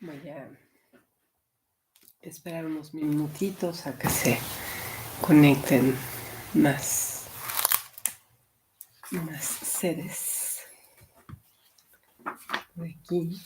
Voy a esperar unos minutitos a que se conecten más seres por aquí.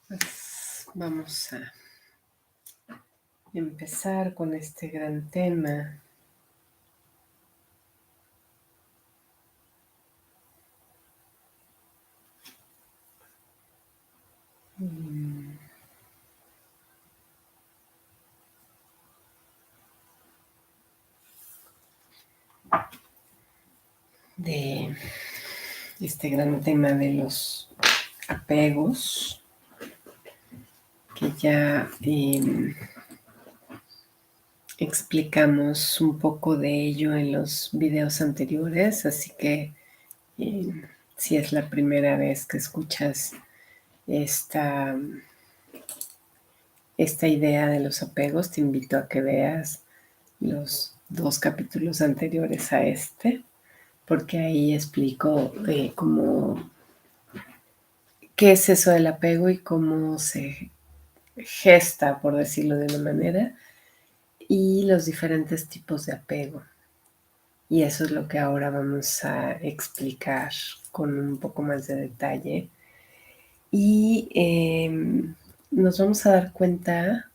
Pues vamos a empezar con este gran tema. De este gran tema de los apegos, que ya explicamos un poco de ello en los videos anteriores, así que si es la primera vez que escuchas esta idea de los apegos, te invito a que veas los 2 capítulos anteriores a este, porque ahí explico cómo, qué es eso del apego y cómo se gesta, por decirlo de una manera, y los diferentes tipos de apego. Y eso es lo que ahora vamos a explicar con un poco más de detalle. Y nos vamos a dar cuenta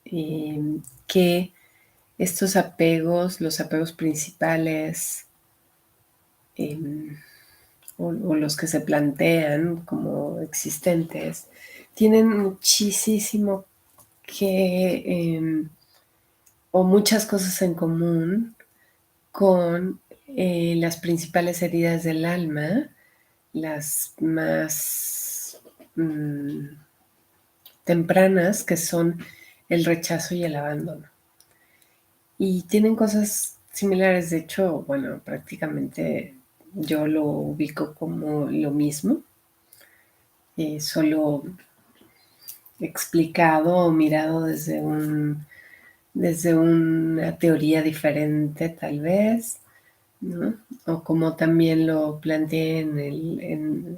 que los apegos principales, o los que se plantean como existentes, tienen muchísimo que, o muchas cosas en común con las principales heridas del alma, las más tempranas, que son el rechazo y el abandono. Y tienen cosas similares, de hecho, bueno, prácticamente yo lo ubico como lo mismo, solo explicado o mirado desde una teoría diferente, tal vez, ¿no? O como también lo planteé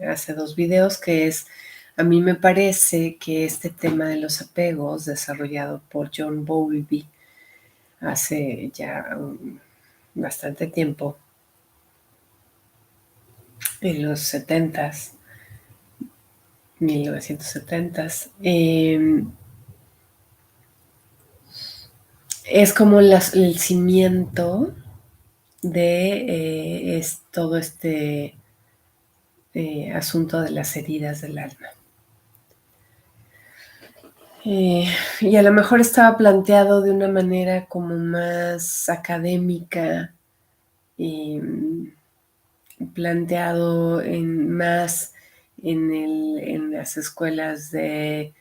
hace 2 videos, que es, a mí me parece que este tema de los apegos, desarrollado por John Bowlby hace ya bastante tiempo, en los 1970s, es como el cimiento de todo este asunto de las heridas del alma. Y a lo mejor estaba planteado de una manera como más académica, planteado más en las escuelas de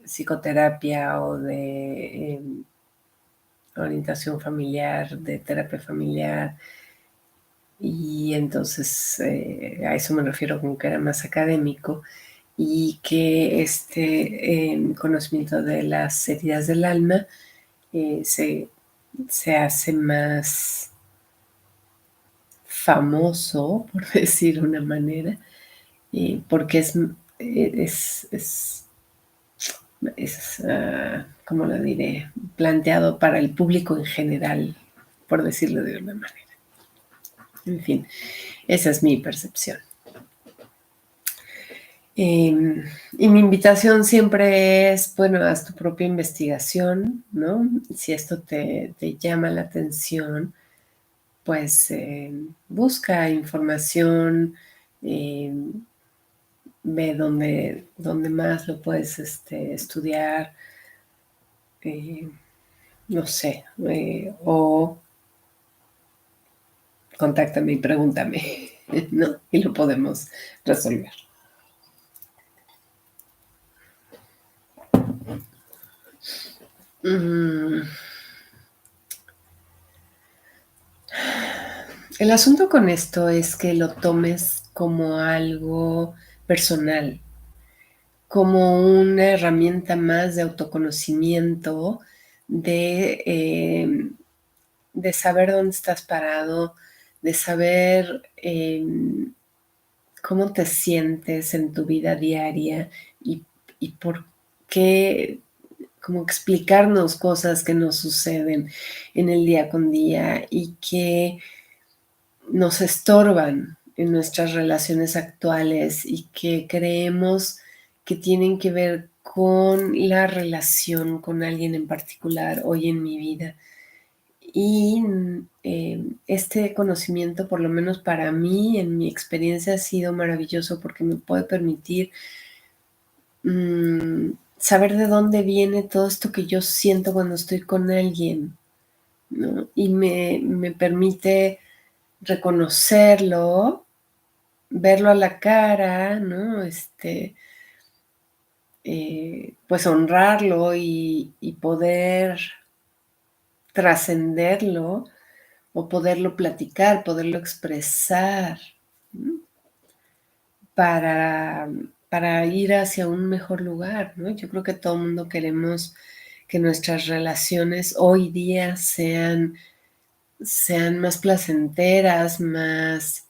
psicoterapia o de orientación familiar, de terapia familiar. Y entonces a eso me refiero como que era más académico, y que este conocimiento de las heridas del alma se hace más famoso, por decir una manera, porque ¿cómo lo diré? Planteado para el público en general, por decirlo de una manera. En fin, esa es mi percepción. Y mi invitación siempre es, bueno, haz tu propia investigación, ¿no? Si esto te llama la atención, pues busca información, ve dónde más lo puedes estudiar, no sé, o contáctame y pregúntame, ¿no? Y lo podemos resolver. El asunto con esto es que lo tomes como algo personal, como una herramienta más de autoconocimiento, de saber dónde estás parado, de saber cómo te sientes en tu vida diaria y por qué, como explicarnos cosas que nos suceden en el día con día y que nos estorban en nuestras relaciones actuales y que creemos que tienen que ver con la relación con alguien en particular hoy en mi vida. Y este conocimiento, por lo menos para mí, en mi experiencia, ha sido maravilloso porque me puede permitir saber de dónde viene todo esto que yo siento cuando estoy con alguien, ¿no? Y me permite reconocerlo, verlo a la cara, ¿no? Pues honrarlo y poder trascenderlo, o poderlo platicar, poderlo expresar, ¿no? para ir hacia un mejor lugar, ¿no? Yo creo que todo el mundo queremos que nuestras relaciones hoy día sean más placenteras, más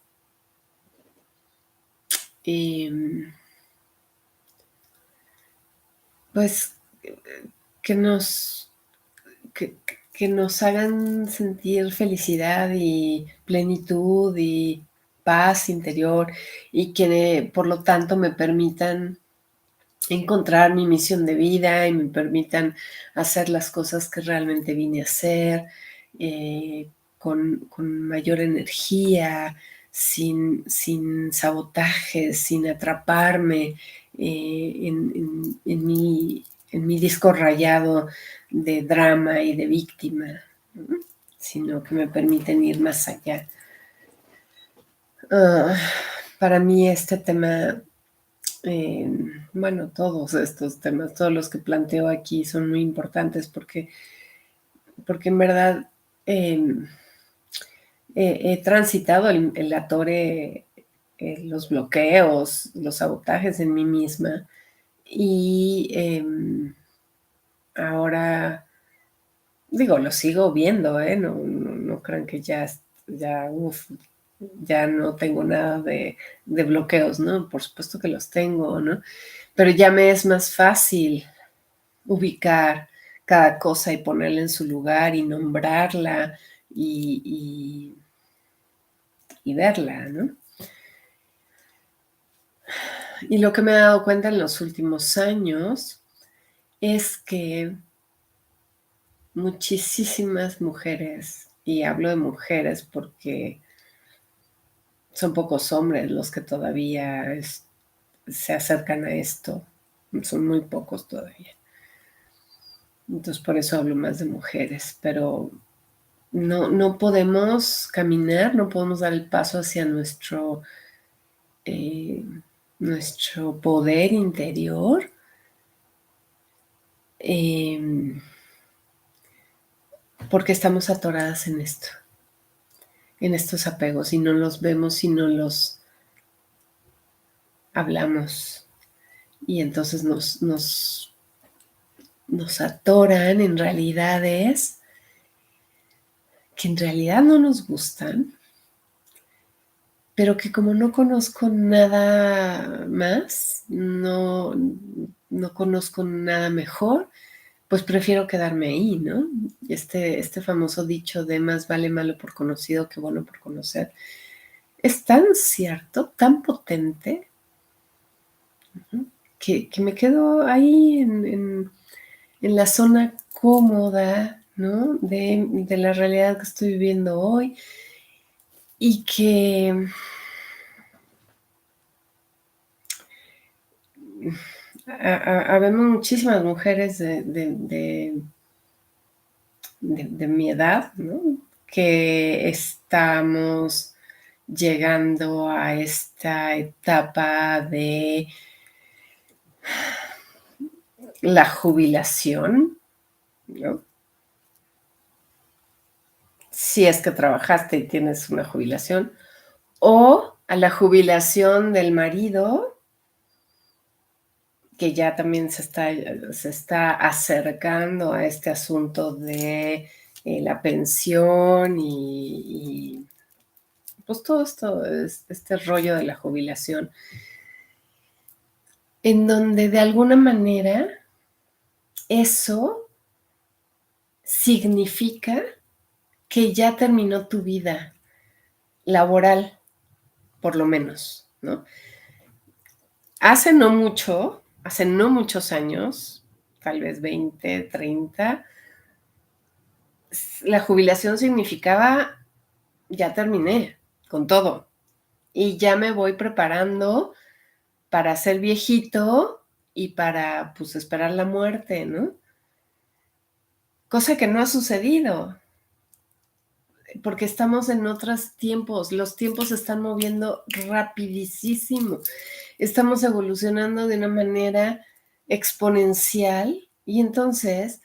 pues que nos, que, que nos hagan sentir felicidad y plenitud y paz interior, y que por lo tanto me permitan encontrar mi misión de vida y me permitan hacer las cosas que realmente vine a hacer, con mayor energía, sin sabotajes, sin atraparme en mi disco rayado de drama y de víctima, ¿no? Sino que me permiten ir más allá. Para mí este tema, bueno, todos estos temas, todos los que planteo aquí son muy importantes porque en verdad he transitado el atore, los bloqueos, los sabotajes en mí misma y ahora, digo, lo sigo viendo, no crean que ya no tengo nada de bloqueos, ¿no? Por supuesto que los tengo, ¿no? Pero ya me es más fácil ubicar cada cosa y ponerla en su lugar y nombrarla y verla, ¿no? Y lo que me he dado cuenta en los últimos años es que muchísimas mujeres, y hablo de mujeres porque son pocos hombres los que todavía se acercan a esto, son muy pocos todavía. Entonces por eso hablo más de mujeres, pero no podemos caminar, no podemos dar el paso hacia eh, nuestro poder interior porque estamos atoradas en esto, en estos apegos, y no los vemos y no los hablamos. Y entonces nos atoran en realidades que en realidad no nos gustan, pero que como no conozco nada más, no conozco nada mejor, pues prefiero quedarme ahí, ¿no? Este famoso dicho de más vale malo por conocido que bueno por conocer, es tan cierto, tan potente, que me quedo ahí en la zona cómoda, ¿no? De la realidad que estoy viviendo hoy y que habemos muchísimas mujeres de mi edad, ¿no? Que estamos llegando a esta etapa de la jubilación, ¿no? Si es que trabajaste y tienes una jubilación, o a la jubilación del marido, que ya también se está acercando a este asunto de la pensión y pues todo esto, este rollo de la jubilación, en donde de alguna manera eso significa que ya terminó tu vida laboral, por lo menos, ¿no? Hace no muchos años, tal vez 20, 30, la jubilación significaba ya terminé con todo y ya me voy preparando para ser viejito y para pues esperar la muerte, ¿no? Cosa que no ha sucedido porque estamos en otros tiempos, los tiempos se están moviendo rapidísimo, estamos evolucionando de una manera exponencial y entonces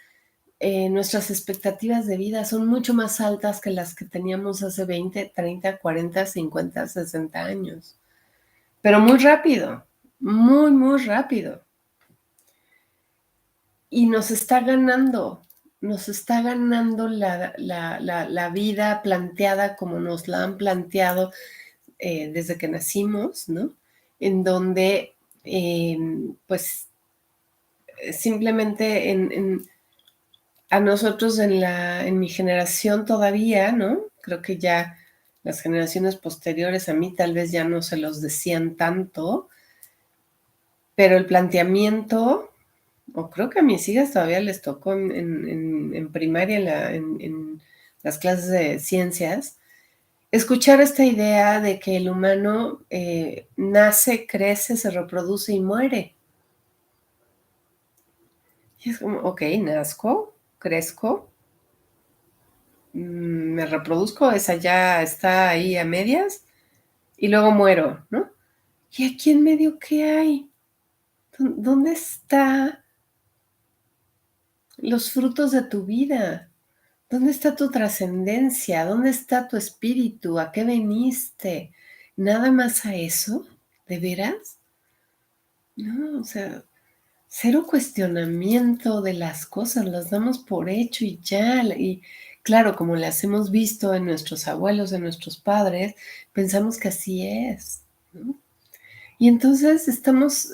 nuestras expectativas de vida son mucho más altas que las que teníamos hace 20, 30, 40, 50, 60 años. Pero muy rápido, muy, muy rápido. Y nos está ganando la vida planteada como nos la han planteado desde que nacimos, ¿no? En donde, pues, simplemente a nosotros en mi generación todavía, ¿no? Creo que ya las generaciones posteriores a mí tal vez ya no se los decían tanto, pero el planteamiento, o creo que a mis hijas todavía les tocó en primaria, en las clases de ciencias, escuchar esta idea de que el humano nace, crece, se reproduce y muere. Y es como, ok, nazco, crezco, me reproduzco, esa ya está ahí a medias, y luego muero, ¿no? ¿Y aquí en medio qué hay? ¿Dónde están los frutos de tu vida? ¿Dónde está tu trascendencia? ¿Dónde está tu espíritu? ¿A qué veniste? ¿Nada más a eso? ¿De veras? No, o sea, cero cuestionamiento de las cosas, las damos por hecho y ya. Y claro, como las hemos visto en nuestros abuelos, en nuestros padres, pensamos que así es, ¿no? Y entonces estamos,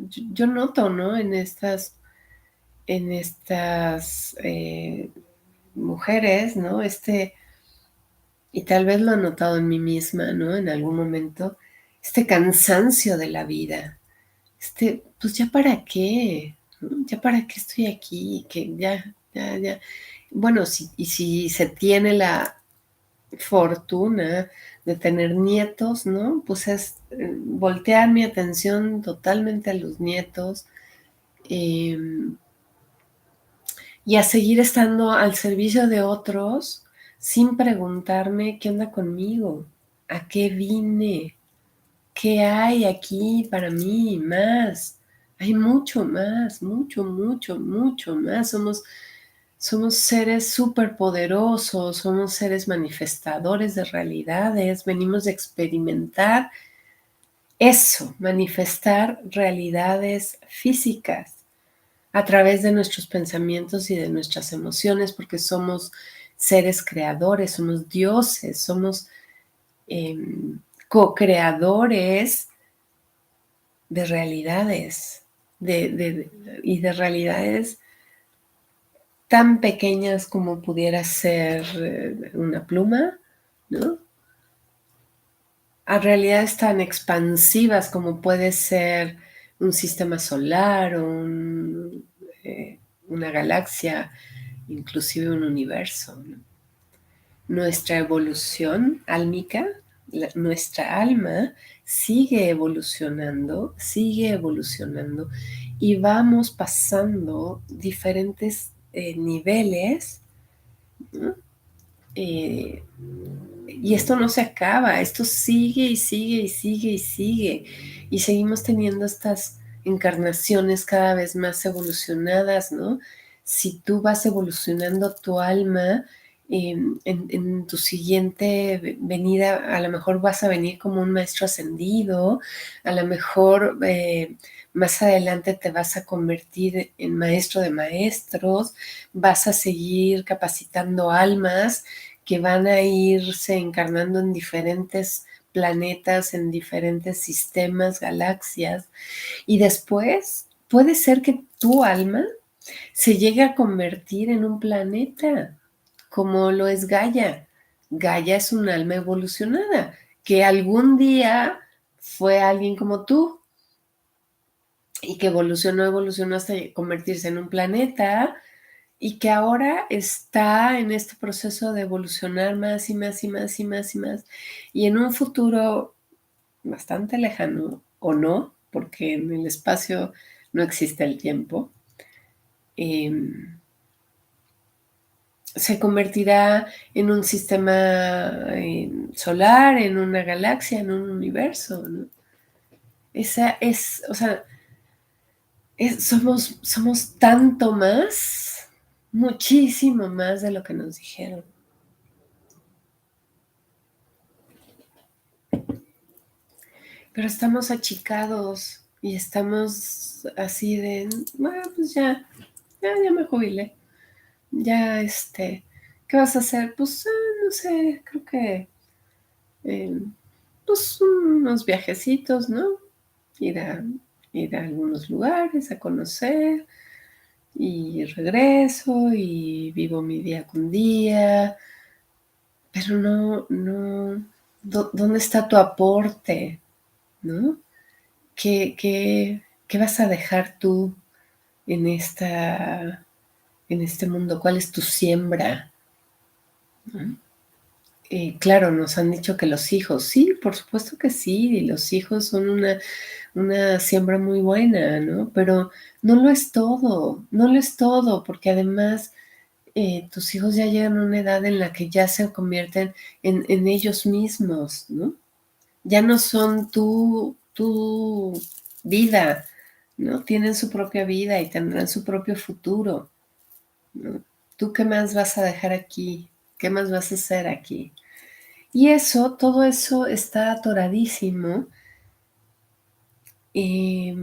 yo noto, ¿no? En estas mujeres, ¿no? Y tal vez lo he notado en mí misma, ¿no? En algún momento, este cansancio de la vida, pues ya para qué, ¿no? Ya para qué estoy aquí, que ya. Bueno, y si se tiene la fortuna de tener nietos, ¿no? Pues es voltear mi atención totalmente a los nietos, eh, y a seguir estando al servicio de otros sin preguntarme qué onda conmigo, a qué vine, qué hay aquí para mí más. Hay mucho más, mucho más. Somos seres superpoderosos, somos seres manifestadores de realidades, venimos de experimentar eso, manifestar realidades físicas a través de nuestros pensamientos y de nuestras emociones, porque somos seres creadores, somos dioses, somos eh, co-creadores de realidades, y de realidades tan pequeñas como pudiera ser una pluma, ¿no? A realidades tan expansivas como puede ser un sistema solar o una galaxia, inclusive un universo, ¿no? Nuestra evolución álmica, nuestra alma sigue evolucionando y vamos pasando diferentes niveles, ¿no? Eh, y esto no se acaba, esto sigue y sigue y sigue y sigue. Y seguimos teniendo estas encarnaciones cada vez más evolucionadas, ¿no? Si tú vas evolucionando tu alma, en tu siguiente venida, a lo mejor vas a venir como un maestro ascendido, a lo mejor más adelante te vas a convertir en maestro de maestros, vas a seguir capacitando almas que van a irse encarnando en diferentes planetas, en diferentes sistemas, galaxias, y después puede ser que tu alma se llegue a convertir en un planeta, como lo es Gaia. Gaia es un alma evolucionada, que algún día fue alguien como tú y que evolucionó hasta convertirse en un planeta, y que ahora está en este proceso de evolucionar más y más y más y más y más. Y en un futuro bastante lejano, o no, porque en el espacio no existe el tiempo, eh, se convertirá en un sistema solar, en una galaxia, en un universo, ¿no? Esa es, o sea, somos tanto más, muchísimo más de lo que nos dijeron. Pero estamos achicados y estamos así de, bueno, pues ya me jubilé. Ya, ¿qué vas a hacer? Pues, no sé, creo que, eh, pues, unos viajecitos, ¿no? Ir a, ir a algunos lugares a conocer y regreso y vivo mi día con día, pero no, ¿dónde está tu aporte? ¿No? ¿Qué vas a dejar tú en en este mundo? ¿Cuál es tu siembra? ¿No? claro, nos han dicho que los hijos, sí, por supuesto que sí, y los hijos son una siembra muy buena, ¿no? Pero no lo es todo, no lo es todo, porque además tus hijos ya llegan a una edad en la que ya se convierten en ellos mismos, ¿no? Ya no son tu vida, ¿no? Tienen su propia vida y tendrán su propio futuro, ¿no? ¿Tú qué más vas a dejar aquí? ¿Qué más vas a hacer aquí? Y eso, todo eso está atoradísimo eh,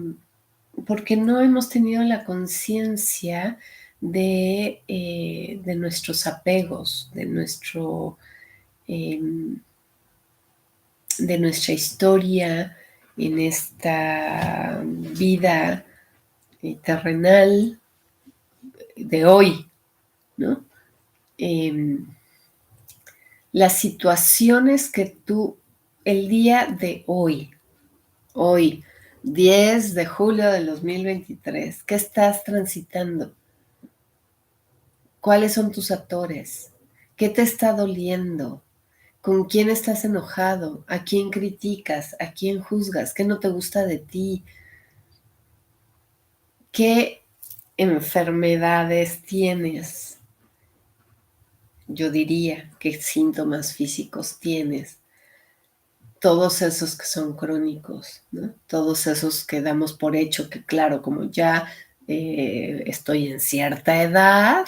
porque no hemos tenido la conciencia de nuestros apegos, eh, de nuestra historia en esta vida terrenal de hoy, ¿no? Eh, las situaciones que tú, el día de hoy, 10 de julio del 2023, ¿qué estás transitando? ¿Cuáles son tus actores? ¿Qué te está doliendo? ¿Con quién estás enojado? ¿A quién criticas? ¿A quién juzgas? ¿Qué no te gusta de ti? ¿Qué enfermedades tienes? Yo diría, ¿qué síntomas físicos tienes? Todos esos que son crónicos, ¿no? Todos esos que damos por hecho que, claro, como ya estoy en cierta edad,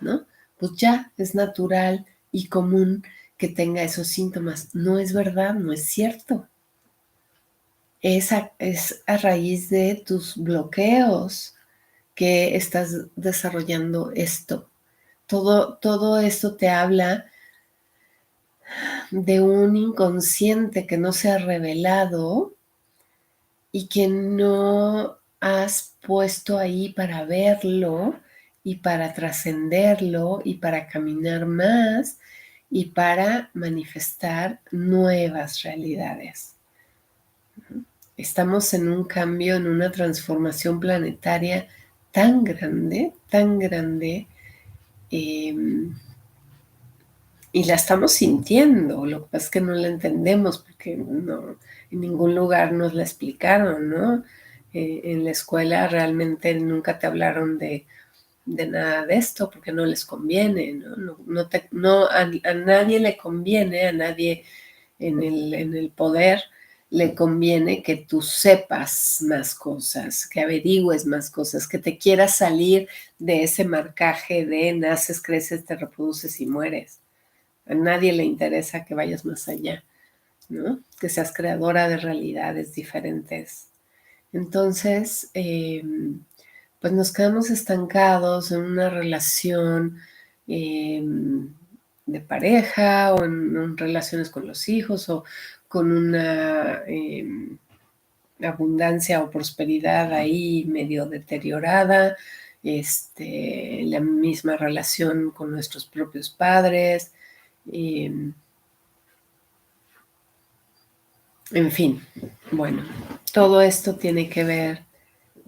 ¿no? Pues ya es natural y común que tenga esos síntomas. No es verdad, no es cierto. Es a raíz de tus bloqueos que estás desarrollando esto. Todo esto te habla de un inconsciente que no se ha revelado y que no has puesto ahí para verlo y para trascenderlo y para caminar más y para manifestar nuevas realidades. Estamos en un cambio, en una transformación planetaria tan grande, eh, y la estamos sintiendo. Lo que pasa es que no la entendemos porque no, en ningún lugar nos la explicaron, ¿no? En la escuela realmente nunca te hablaron de nada de esto porque no les conviene, ¿no? A nadie le conviene, a nadie en el poder le conviene que tú sepas más cosas, que averigües más cosas, que te quieras salir de ese marcaje de naces, creces, te reproduces y mueres. A nadie le interesa que vayas más allá, ¿no? Que seas creadora de realidades diferentes. Entonces, pues nos quedamos estancados en una relación eh, de pareja o en relaciones con los hijos o con una abundancia o prosperidad ahí medio deteriorada, la misma relación con nuestros propios padres, eh, en fin, bueno, todo esto tiene que ver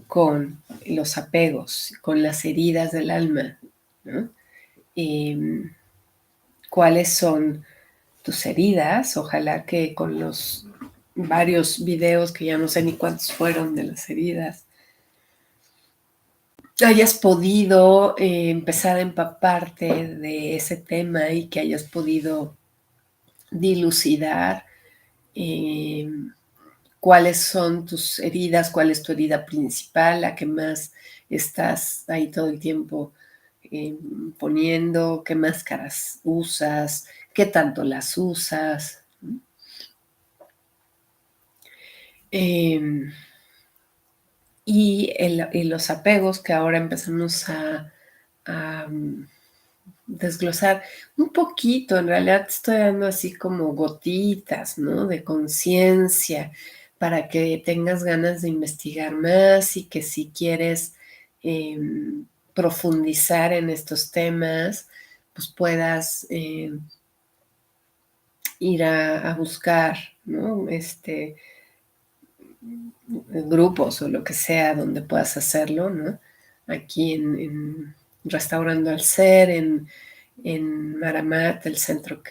con los apegos, con las heridas del alma, ¿no? Eh, ¿Cuáles son tus heridas? Ojalá que con los varios videos, que ya no sé ni cuántos fueron de las heridas, hayas podido empezar a empaparte de ese tema y que hayas podido dilucidar eh, cuáles son tus heridas, cuál es tu herida principal, la que más estás ahí todo el tiempo eh, poniendo, qué máscaras usas, qué tanto las usas. Eh, y los apegos que ahora empezamos a desglosar un poquito, en realidad te estoy dando así como gotitas, ¿no? De conciencia para que tengas ganas de investigar más y que si quieres eh, profundizar en estos temas, pues puedas ir a buscar, ¿no? Grupos o lo que sea donde puedas hacerlo, ¿no? Aquí en Restaurando al Ser, en Maramat, el centro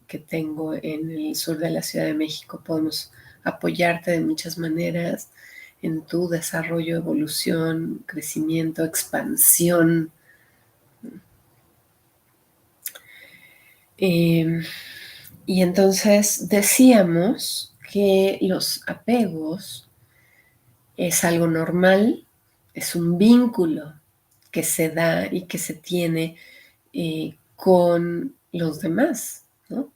que tengo en el sur de la Ciudad de México. Podemos apoyarte de muchas maneras en tu desarrollo, evolución, crecimiento, expansión. Y entonces decíamos que los apegos es algo normal, es un vínculo que se da y que se tiene con los demás, ¿no?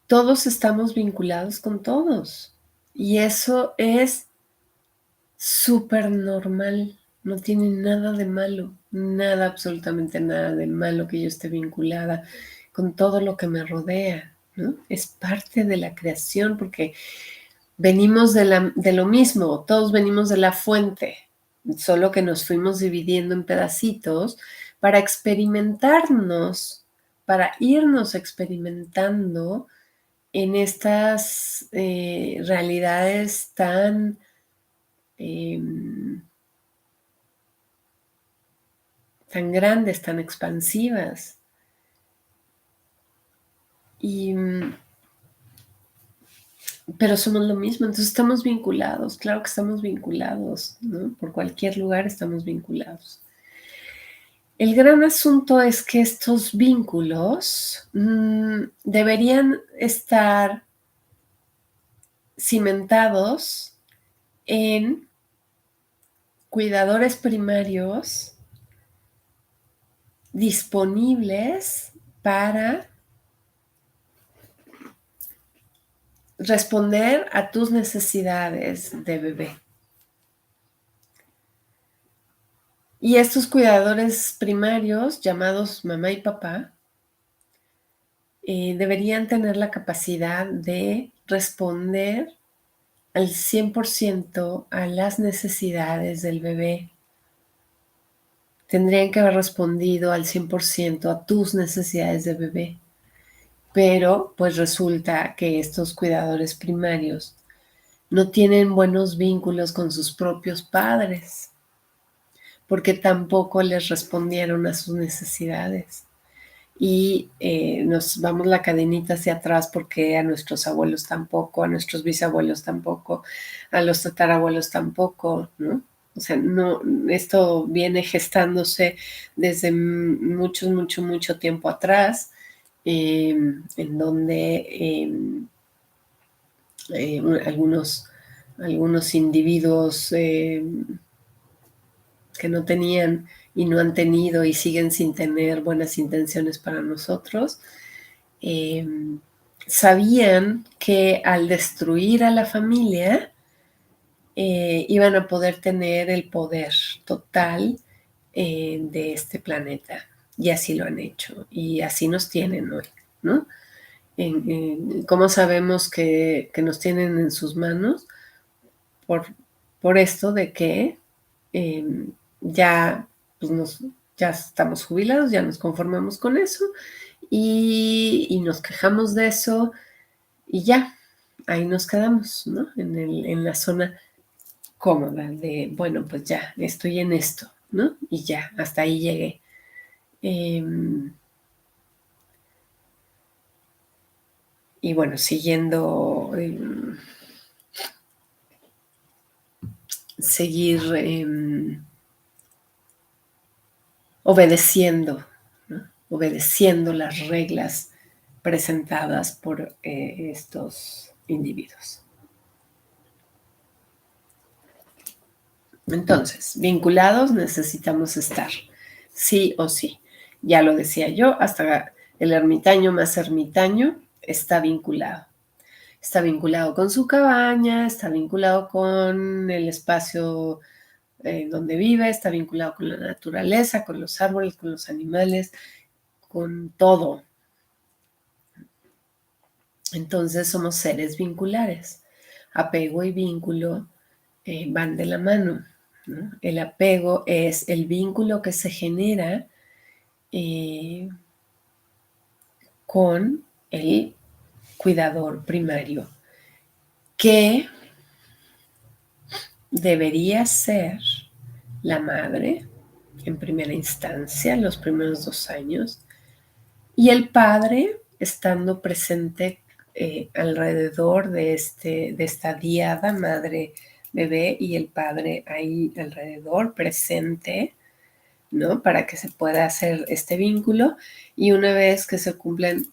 Todos estamos vinculados con todos y eso es súper normal, no tiene nada de malo, nada, absolutamente nada de malo que yo esté vinculada con todo lo que me rodea, ¿no? Es parte de la creación porque venimos de lo mismo, todos venimos de la fuente, solo que nos fuimos dividiendo en pedacitos para experimentarnos, para irnos experimentando en estas realidades tan tan grandes, tan expansivas. Y, pero somos lo mismo, entonces estamos vinculados, claro que estamos vinculados, ¿no? Por cualquier lugar estamos vinculados. El gran asunto es que estos vínculos deberían estar cimentados en cuidadores primarios disponibles para responder a tus necesidades de bebé. Y estos cuidadores primarios, llamados mamá y papá, deberían tener la capacidad de responder al 100% a las necesidades del bebé. Tendrían que haber respondido al 100% a tus necesidades de bebé. Pero pues resulta que estos cuidadores primarios no tienen buenos vínculos con sus propios padres, porque tampoco les respondieron a sus necesidades. Y nos vamos la cadenita hacia atrás porque a nuestros abuelos tampoco, a nuestros bisabuelos tampoco, a los tatarabuelos tampoco, ¿no? O sea, no, esto viene gestándose desde mucho tiempo atrás, en donde algunos individuos que no tenían y no han tenido y siguen sin tener buenas intenciones para nosotros, sabían que al destruir a la familia iban a poder tener el poder total de este planeta. Y así lo han hecho. Y así nos tienen hoy, ¿no? ¿Cómo sabemos que nos tienen en sus manos? Por esto de que ya, pues ya estamos jubilados, ya nos conformamos con eso y nos quejamos de eso y ya, ahí nos quedamos, ¿no? En la zona cómoda de, bueno, pues ya, estoy en esto, ¿no? Y ya, hasta ahí llegué. Y bueno, siguiendo, seguir obedeciendo, ¿no? Obedeciendo las reglas presentadas por estos individuos. Entonces, vinculados necesitamos estar, sí o sí. Ya lo decía yo, hasta el ermitaño más ermitaño está vinculado. Está vinculado con su cabaña, está vinculado con el espacio donde vive, está vinculado con la naturaleza, con los árboles, con los animales, con todo. Entonces somos seres vinculares. Apego y vínculo van de la mano, ¿no? El apego es el vínculo que se genera con el cuidador primario, que debería ser la madre en primera instancia, los primeros 2 años, y el padre estando presente alrededor de esta diada madre bebé y el padre ahí alrededor presente, ¿no? Para que se pueda hacer este vínculo. Y una vez que se cumplen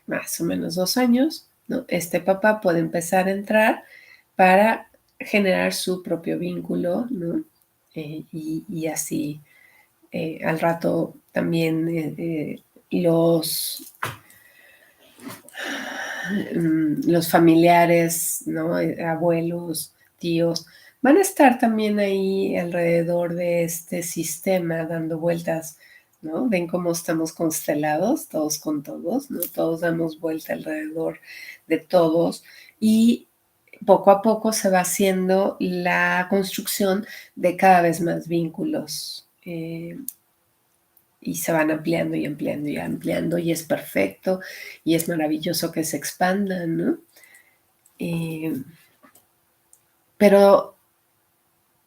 más o menos 2 años, ¿no? Este papá puede empezar a entrar para generar su propio vínculo, ¿no? Y así al rato también los familiares, ¿no? Abuelos, tíos, van a estar también ahí alrededor de este sistema dando vueltas, ¿no? Ven cómo estamos constelados, todos con todos, ¿no? Todos damos vuelta alrededor de todos y poco a poco se va haciendo la construcción de cada vez más vínculos. Y se van ampliando y ampliando y ampliando y es perfecto y es maravilloso que se expandan, ¿no? Pero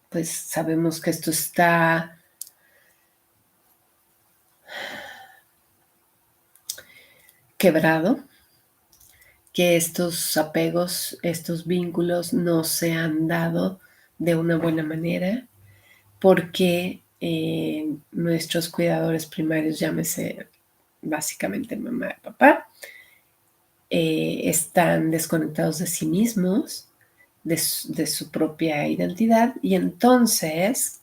pues sabemos que esto está quebrado, que estos apegos, estos vínculos no se han dado de una buena manera porque nuestros cuidadores primarios, llámese básicamente mamá y papá, están desconectados de sí mismos, de su propia identidad y entonces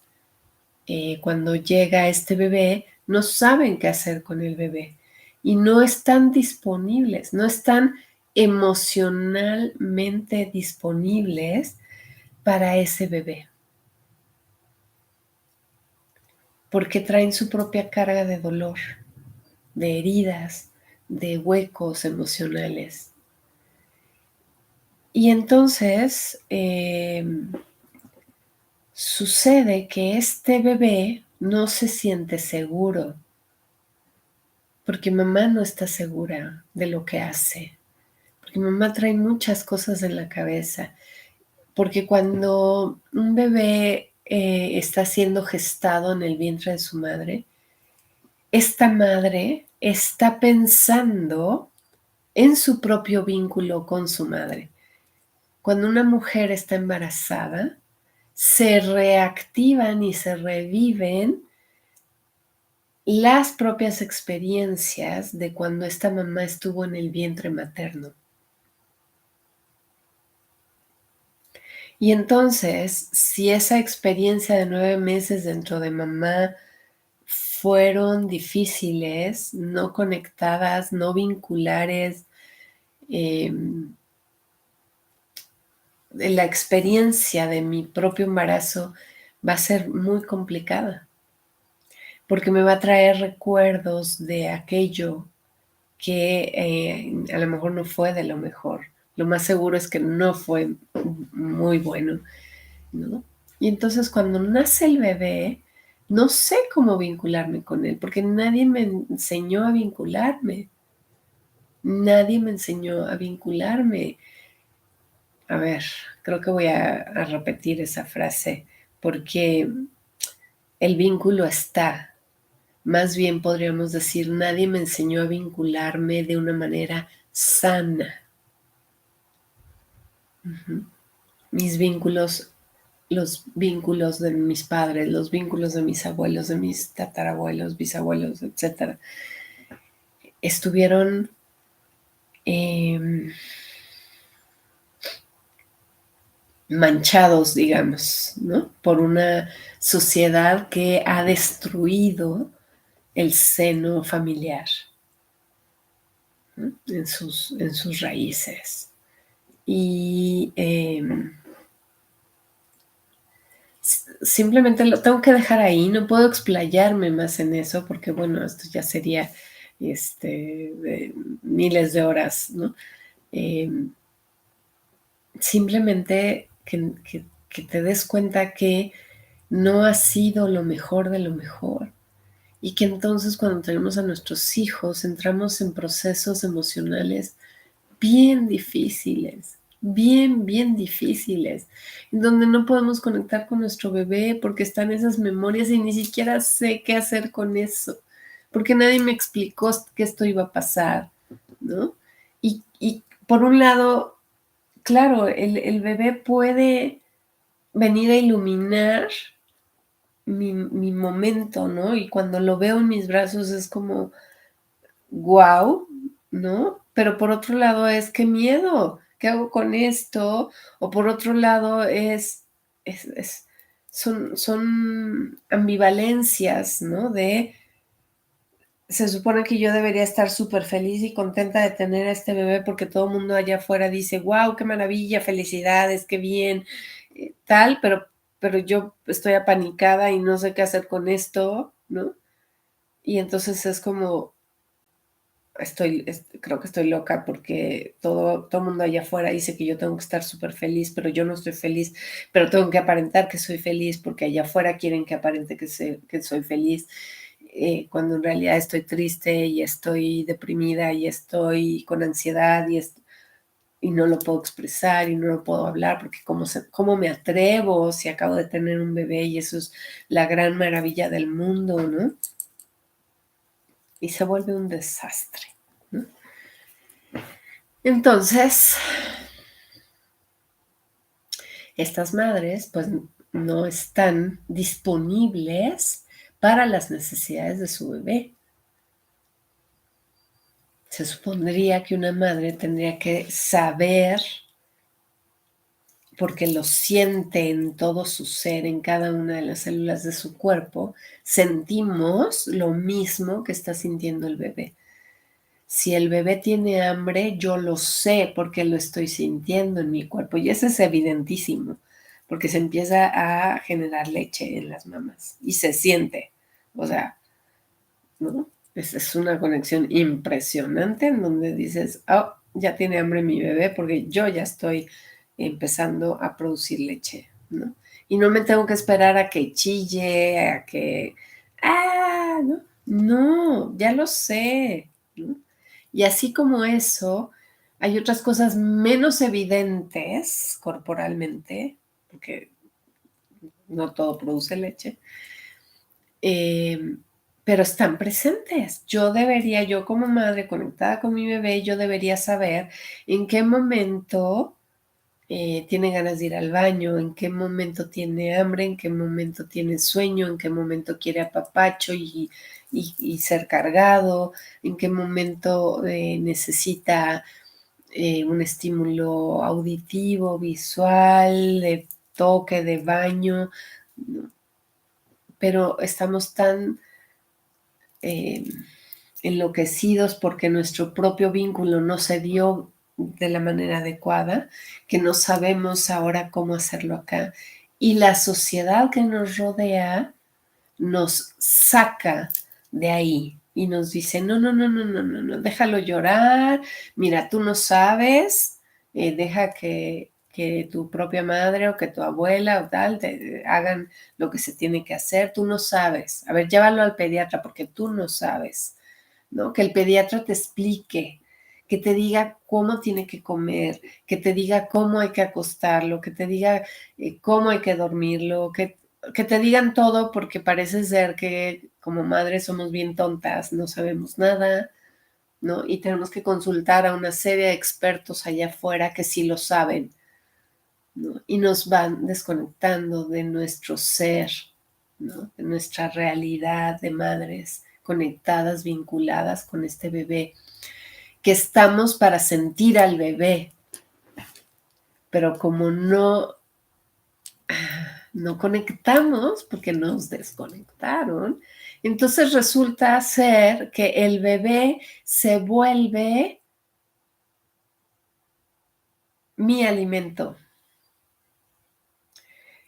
cuando llega este bebé no saben qué hacer con el bebé y no están disponibles, no están emocionalmente disponibles para ese bebé porque traen su propia carga de dolor, de heridas, de huecos emocionales. Y entonces sucede que este bebé no se siente seguro porque mamá no está segura de lo que hace, porque mamá trae muchas cosas en la cabeza, porque cuando un bebé está siendo gestado en el vientre de su madre, esta madre está pensando en su propio vínculo con su madre. Cuando una mujer está embarazada, se reactivan y se reviven las propias experiencias de cuando esta mamá estuvo en el vientre materno. Y entonces, si esa experiencia de 9 meses dentro de mamá fueron difíciles, no conectadas, no vinculares, la experiencia de mi propio embarazo va a ser muy complicada, porque me va a traer recuerdos de aquello que a lo mejor no fue de lo mejor. Lo más seguro es que no fue muy bueno, ¿no? Y entonces cuando nace el bebé, no sé cómo vincularme con él, porque nadie me enseñó a vincularme. Nadie me enseñó a vincularme. A ver, creo que voy a repetir esa frase, porque el vínculo está. Más bien podríamos decir, nadie me enseñó a vincularme de una manera sana. Mis vínculos, los vínculos de mis padres, los vínculos de mis abuelos, de mis tatarabuelos, bisabuelos, etcétera, estuvieron manchados, digamos, ¿no? Por una sociedad que ha destruido el seno familiar, ¿no? en sus raíces. Y simplemente lo tengo que dejar ahí, no puedo explayarme más en eso porque, bueno, esto ya sería miles de horas, ¿no? Eh, simplemente que te des cuenta que no ha sido lo mejor de lo mejor y que entonces cuando tenemos a nuestros hijos entramos en procesos emocionales bien difíciles, bien difíciles, en donde no podemos conectar con nuestro bebé porque están esas memorias y ni siquiera sé qué hacer con eso, porque nadie me explicó que esto iba a pasar, ¿no? Y por un lado, claro, el bebé puede venir a iluminar mi momento, ¿no? Y cuando lo veo en mis brazos es como, wow, ¿no? Pero por otro lado es, qué miedo, ¿qué hago con esto? O por otro lado es son ambivalencias, ¿no? Se supone que yo debería estar súper feliz y contenta de tener a este bebé porque todo el mundo allá afuera dice, wow, qué maravilla, felicidades, qué bien, tal, pero yo estoy apanicada y no sé qué hacer con esto, ¿no? Y entonces es como, creo que estoy loca porque todo el mundo allá afuera dice que yo tengo que estar súper feliz, pero yo no estoy feliz, pero tengo que aparentar que soy feliz porque allá afuera quieren que aparente que soy feliz, cuando en realidad estoy triste y estoy deprimida y estoy con ansiedad y no lo puedo expresar y no lo puedo hablar porque cómo me atrevo si acabo de tener un bebé y eso es la gran maravilla del mundo, ¿no? Y se vuelve un desastre, ¿no? Entonces, estas madres pues no están disponibles para las necesidades de su bebé. Se supondría que una madre tendría que saber, porque lo siente en todo su ser, en cada una de las células de su cuerpo, sentimos lo mismo que está sintiendo el bebé. Si el bebé tiene hambre, yo lo sé porque lo estoy sintiendo en mi cuerpo y eso es evidentísimo, porque se empieza a generar leche en las mamas y se siente, o sea, ¿no? Es una conexión impresionante en donde dices, oh, ya tiene hambre mi bebé porque yo ya estoy empezando a producir leche, ¿no? Y no me tengo que esperar a que chille, a que, ¿no? No, ya lo sé, ¿no? Y así como eso, hay otras cosas menos evidentes corporalmente, porque no todo produce leche, eh, pero están presentes. Yo como madre conectada con mi bebé, yo debería saber en qué momento tiene ganas de ir al baño, en qué momento tiene hambre, en qué momento tiene sueño, en qué momento quiere apapacho y ser cargado, en qué momento necesita un estímulo auditivo, visual, de toque, de baño, ¿no? Pero estamos tan eh, enloquecidos porque nuestro propio vínculo no se dio de la manera adecuada, que no sabemos ahora cómo hacerlo acá. Y la sociedad que nos rodea nos saca de ahí y nos dice, no, no, no, no, no, no, no, déjalo llorar, mira, tú no sabes, deja que tu propia madre o que tu abuela o tal hagan lo que se tiene que hacer, tú no sabes, a ver, llévalo al pediatra porque tú no sabes, ¿no? Que el pediatra te explique, que te diga cómo tiene que comer, que te diga cómo hay que acostarlo, que te diga cómo hay que dormirlo, que te digan todo porque parece ser que como madres somos bien tontas, no sabemos nada, ¿no? Y tenemos que consultar a una serie de expertos allá afuera que sí lo saben, ¿no? Y nos van desconectando de nuestro ser, ¿no? De nuestra realidad de madres conectadas, vinculadas con este bebé, que estamos para sentir al bebé, pero como no conectamos porque nos desconectaron, entonces resulta ser que el bebé se vuelve mi alimento.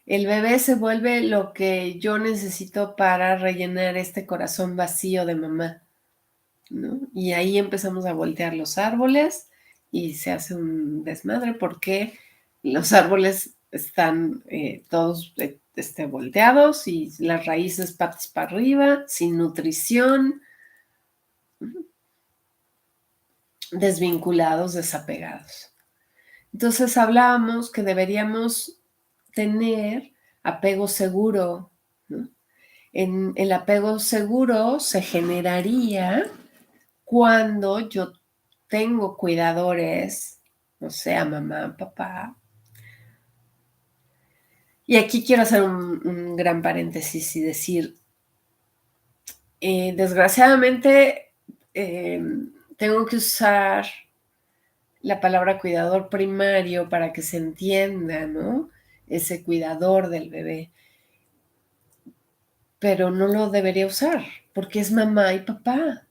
El bebé se vuelve lo que yo necesito para rellenar este corazón vacío de mamá, ¿no? Y ahí empezamos a voltear los árboles y se hace un desmadre porque los árboles están todos volteados y las raíces patas para arriba, sin nutrición, desvinculados, desapegados. Entonces hablábamos que deberíamos tener apego seguro, ¿no? El apego seguro se generaría cuando yo tengo cuidadores, o sea, mamá, papá. Y aquí quiero hacer un gran paréntesis y decir, desgraciadamente, tengo que usar la palabra cuidador primario para que se entienda, ¿no? Ese cuidador del bebé. Pero no lo debería usar porque es mamá y papá.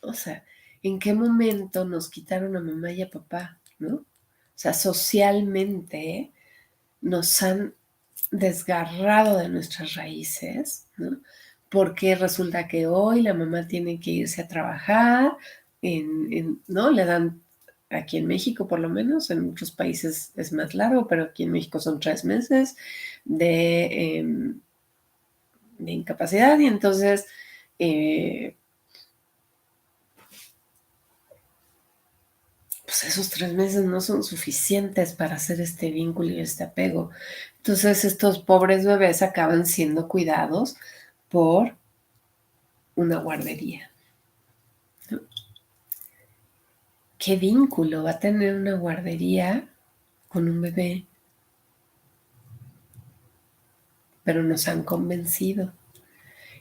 O sea, ¿en qué momento nos quitaron a mamá y a papá, no? O sea, socialmente nos han desgarrado de nuestras raíces, ¿no? Porque resulta que hoy la mamá tiene que irse a trabajar, ¿no? Le dan, aquí en México por lo menos, en muchos países es más largo, pero aquí en México son 3 meses de incapacidad y entonces pues esos 3 meses no son suficientes para hacer este vínculo y este apego. Entonces estos pobres bebés acaban siendo cuidados por una guardería. ¿Qué vínculo va a tener una guardería con un bebé? Pero nos han convencido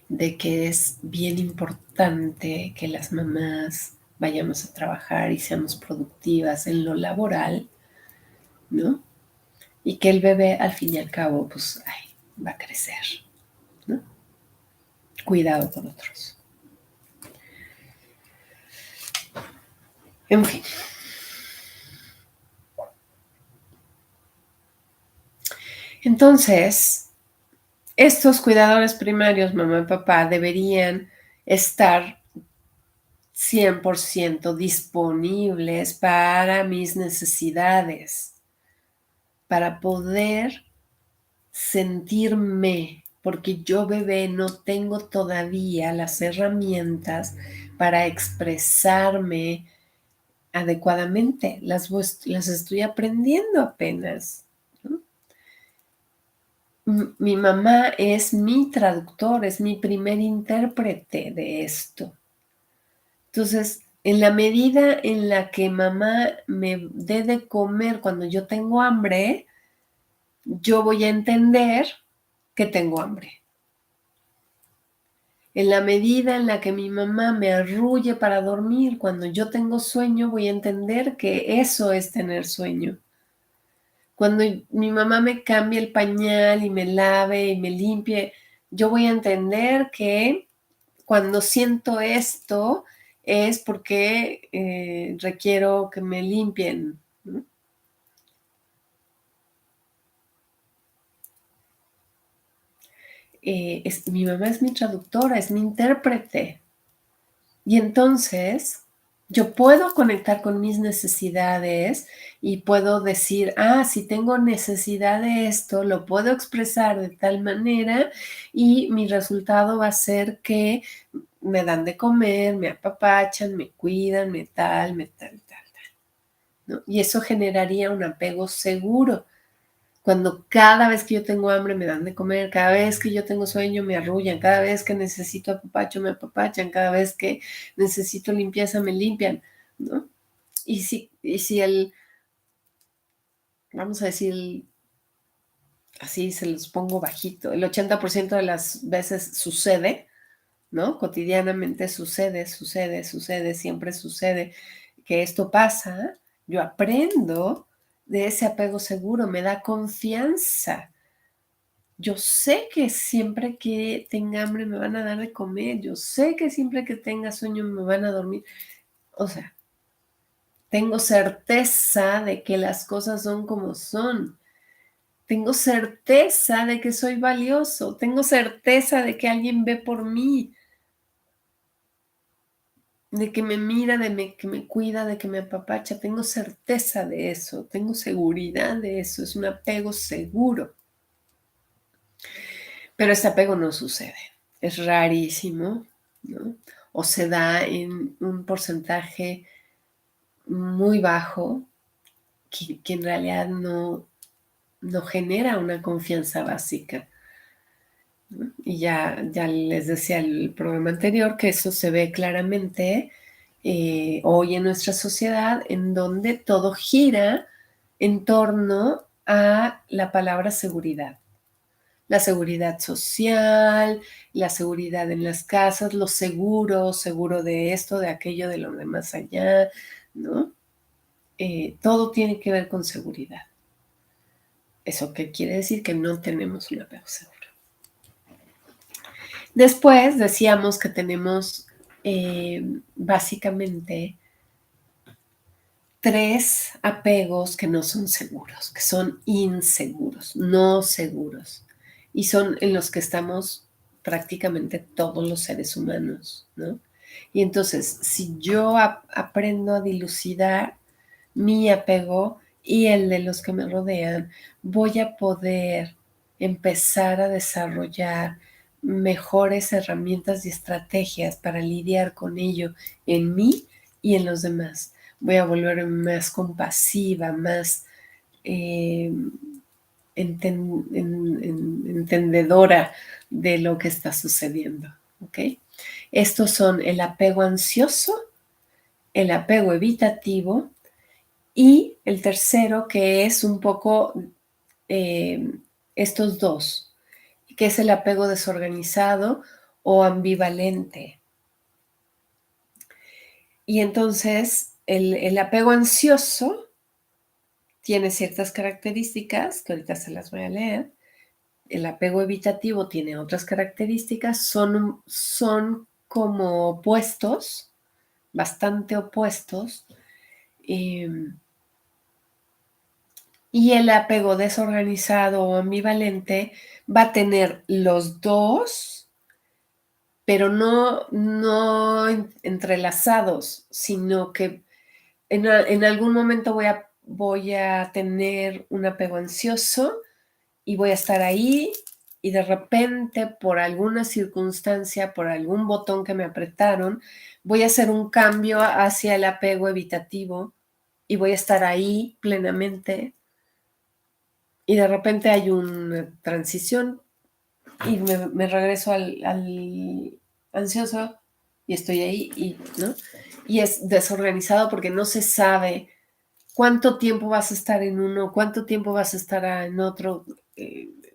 de que es bien importante que las mamás vayamos a trabajar y seamos productivas en lo laboral, ¿no? Y que el bebé al fin y al cabo, pues, ay, va a crecer, ¿no? Cuidado con otros. En fin. Entonces, estos cuidadores primarios, mamá y papá, deberían estar 100% disponibles para mis necesidades, para poder sentirme, porque yo bebé no tengo todavía las herramientas para expresarme adecuadamente, las estoy aprendiendo apenas. ¿No? Mi mamá es mi traductor, es mi primer intérprete de esto. Entonces, en la medida en la que mamá me dé de comer cuando yo tengo hambre, yo voy a entender que tengo hambre. En la medida en la que mi mamá me arrulle para dormir cuando yo tengo sueño, voy a entender que eso es tener sueño. Cuando mi mamá me cambie el pañal y me lave y me limpie, yo voy a entender que cuando siento esto es porque requiero que me limpien, ¿no? Mi mamá es mi traductora, es mi intérprete. Y entonces yo puedo conectar con mis necesidades y puedo decir, si tengo necesidad de esto, lo puedo expresar de tal manera y mi resultado va a ser que me dan de comer, me apapachan, me cuidan, me tal, ¿no? Y eso generaría un apego seguro. Cuando cada vez que yo tengo hambre me dan de comer, cada vez que yo tengo sueño me arrullan, cada vez que necesito apapacho me apapachan, cada vez que necesito limpieza me limpian, ¿no? Y si vamos a decir, así se los pongo bajito, el 80% de las veces sucede, ¿no? Cotidianamente sucede, siempre sucede que esto pasa, yo aprendo de ese apego seguro, me da confianza. Yo sé que siempre que tenga hambre me van a dar de comer, yo sé que siempre que tenga sueño me van a dormir. O sea, tengo certeza de que las cosas son como son. Tengo certeza de que soy valioso. Tengo certeza de que alguien ve por mí, de que me mira, que me cuida, de que me apapacha. Tengo certeza de eso, tengo seguridad de eso. Es un apego seguro. Pero este apego no sucede. Es rarísimo, ¿no? O se da en un porcentaje muy bajo que en realidad no genera una confianza básica, ¿no? Y ya les decía el programa anterior que eso se ve claramente hoy en nuestra sociedad, en donde todo gira en torno a la palabra seguridad. La seguridad social, la seguridad en las casas, lo seguro, seguro de esto, de aquello, de lo de más allá, ¿no? Todo tiene que ver con seguridad. ¿Eso qué quiere decir? Que no tenemos un apego seguro. Después decíamos que tenemos básicamente 3 apegos que no son seguros, que son inseguros, no seguros. Y son en los que estamos prácticamente todos los seres humanos, ¿no? Y entonces, si yo aprendo a dilucidar mi apego y el de los que me rodean, voy a poder empezar a desarrollar mejores herramientas y estrategias para lidiar con ello en mí y en los demás. Voy a volverme más compasiva, más entendedora de lo que está sucediendo. ¿Ok? Estos son el apego ansioso, el apego evitativo y el tercero, que es un poco estos dos, que es el apego desorganizado o ambivalente. Y entonces el apego ansioso tiene ciertas características, que ahorita se las voy a leer. El apego evitativo tiene otras características, son como opuestos, bastante opuestos. Y el apego desorganizado o ambivalente va a tener los dos, pero no entrelazados, sino que en algún momento voy a tener un apego ansioso y voy a estar ahí y de repente por alguna circunstancia, por algún botón que me apretaron, voy a hacer un cambio hacia el apego evitativo y voy a estar ahí plenamente y de repente hay una transición y me regreso al ansioso y estoy ahí ¿no? Y es desorganizado porque no se sabe cuánto tiempo vas a estar en uno, cuánto tiempo vas a estar en otro,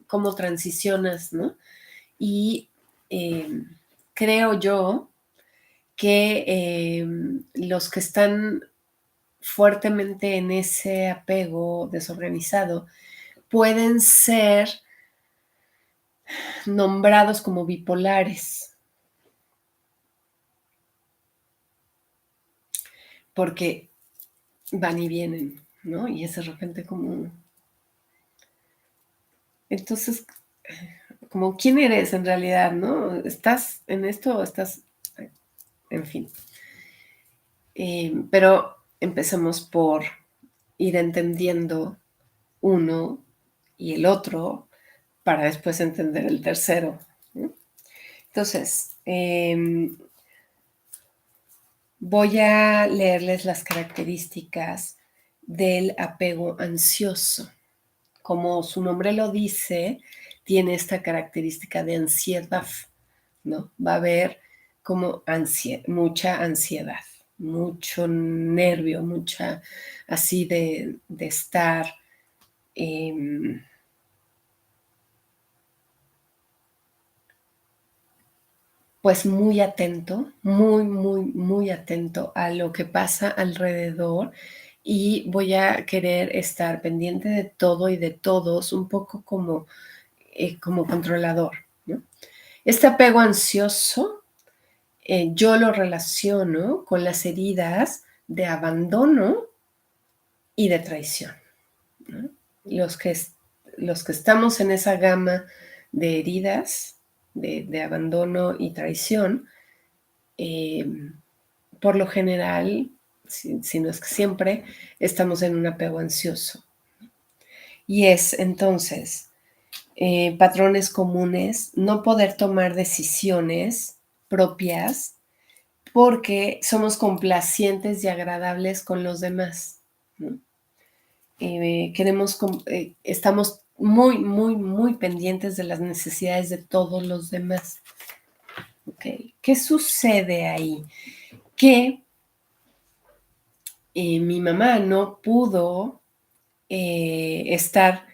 cómo transicionas, ¿no? Y creo yo que los que están fuertemente en ese apego desorganizado pueden ser nombrados como bipolares, porque van y vienen, ¿no? Y es de repente como... Entonces, como, ¿quién eres en realidad, no? ¿Estás en esto o estás...? En fin. Pero empecemos por ir entendiendo uno y el otro para después entender el tercero, ¿no? Entonces, voy a leerles las características del apego ansioso. Como su nombre lo dice, tiene esta característica de ansiedad, ¿no? Va a haber como mucha ansiedad, mucho nervio, mucha así de estar pues muy atento, muy atento a lo que pasa alrededor y voy a querer estar pendiente de todo y de todos, un poco como controlador, ¿no? Este apego ansioso yo lo relaciono con las heridas de abandono y de traición, ¿no? Los que, los que estamos en esa gama de heridas de abandono y traición, eh, por lo general, si no es que siempre, estamos en un apego ansioso. Y es entonces patrones comunes, no poder tomar decisiones propias porque somos complacientes y agradables con los demás, ¿no? Estamos muy pendientes de las necesidades de todos los demás. ¿Okay? ¿Qué sucede ahí? Que mi mamá no pudo estar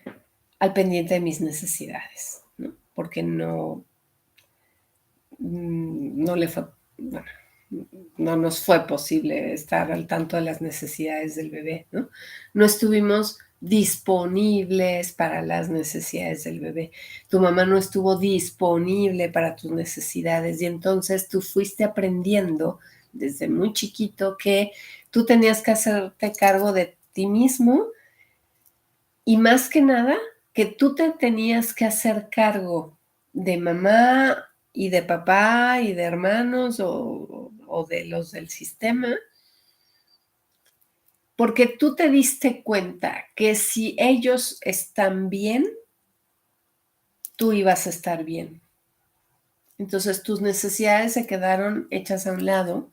al pendiente de mis necesidades, ¿no? Porque no le fue, bueno, no nos fue posible estar al tanto de las necesidades del bebé, ¿no? No estuvimos disponibles para las necesidades del bebé. Tu mamá no estuvo disponible para tus necesidades y entonces tú fuiste aprendiendo desde muy chiquito que tú tenías que hacerte cargo de ti mismo y más que nada que tú te tenías que hacer cargo de mamá y de papá y de hermanos o de los del sistema, porque tú te diste cuenta que si ellos están bien, tú ibas a estar bien. Entonces tus necesidades se quedaron hechas a un lado,